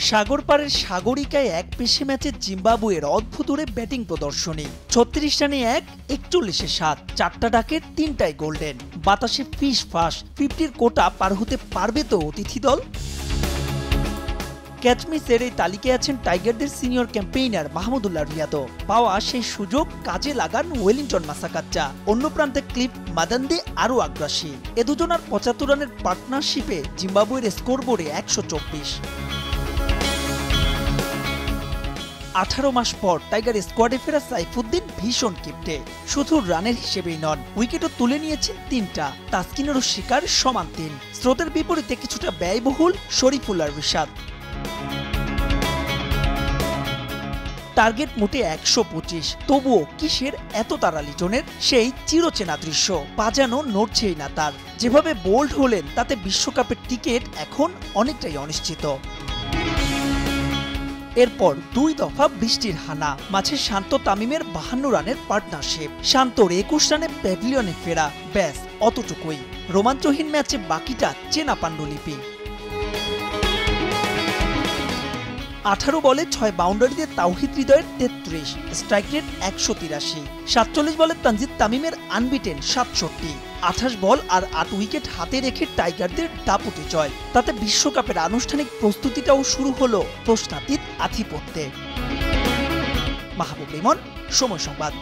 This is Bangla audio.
সাগর পাড়ের সাগরিকায় এক পেশি ম্যাচে জিম্বাবুয়ের অদ্ভুত ব্যাটিং প্রদর্শনী। ৩৬ রানে ১, ৪১-৭, ৪টা ডাকের ৩টাই গোল্ডেন। বাতাসে ফিস ফাস, 50-র কোটা পার হতে পারবে তো অতিথি দল? ক্যাচমিসের এই তালিকায় আছেন টাইগারদের সিনিয়র ক্যাম্পেইনার মাহমুদুল্লাহ রিয়াদও। পাওয়া সেই সুযোগ কাজে লাগান ওয়েলিংটন মাসাকাচ্চা। অন্য প্রান্তে ক্লিফ মাদান্দি আরও আগ্রাসী। এ দুজনার ৭৫ রানের পার্টনারশিপে জিম্বাবুয়ের স্কোরবোর্ডে ১২৪। ১৮ মাস পর টাইগার স্কোয়াডে ফেরা সাইফুদ্দিন ভীষণ কিপ্টে। শুধু রানের হিসেবেই নন, উইকেটও তুলে নিয়েছেন ৩টা। তাসকিনেরও শিকার সমান ৩। স্রোতের বিপরীতে কিছুটা ব্যয়বহুল শরীফুল্লাহর রিশাদ। টার্গেট মোটে ১২৫। তবুও কিসের এত তাড়া লিটনের? সেই চিরচেনা দৃশ্য বাজানো নড়ছেই না তার। যেভাবে বোল্ড হলেন তাতে বিশ্বকাপের টিকিট এখন অনেকটাই অনিশ্চিত। এরপর ২ দফা বৃষ্টির হানা, মাঝে শান্ত তামিমের ৫২ রানের পার্টনারশিপ। শান্তর ২১ রানে প্যাভিলিয়নে ফেরা, ব্যাস অতটুকুই। রোমাঞ্চহীন ম্যাচে বাকিটা চেনা পাণ্ডুলিপি। ১৮ বলে ৬ বাউন্ডারিতে তাওহিদ হৃদয়ের ৩৩, স্ট্রাইক রেট ১৮৩। ৪৭ বলে তানজিদ তামিমের আনবিটেন ৬৭। ২৮ বল আর ৮ উইকেট হাতে রেখে টাইগারদের দাপুটে জয়। তাতে বিশ্বকাপের আনুষ্ঠানিক প্রস্তুতিটাও শুরু হলো প্রশ্নাতীত আধিপত্যে। মাহবুব লিমন, সময় সংবাদ।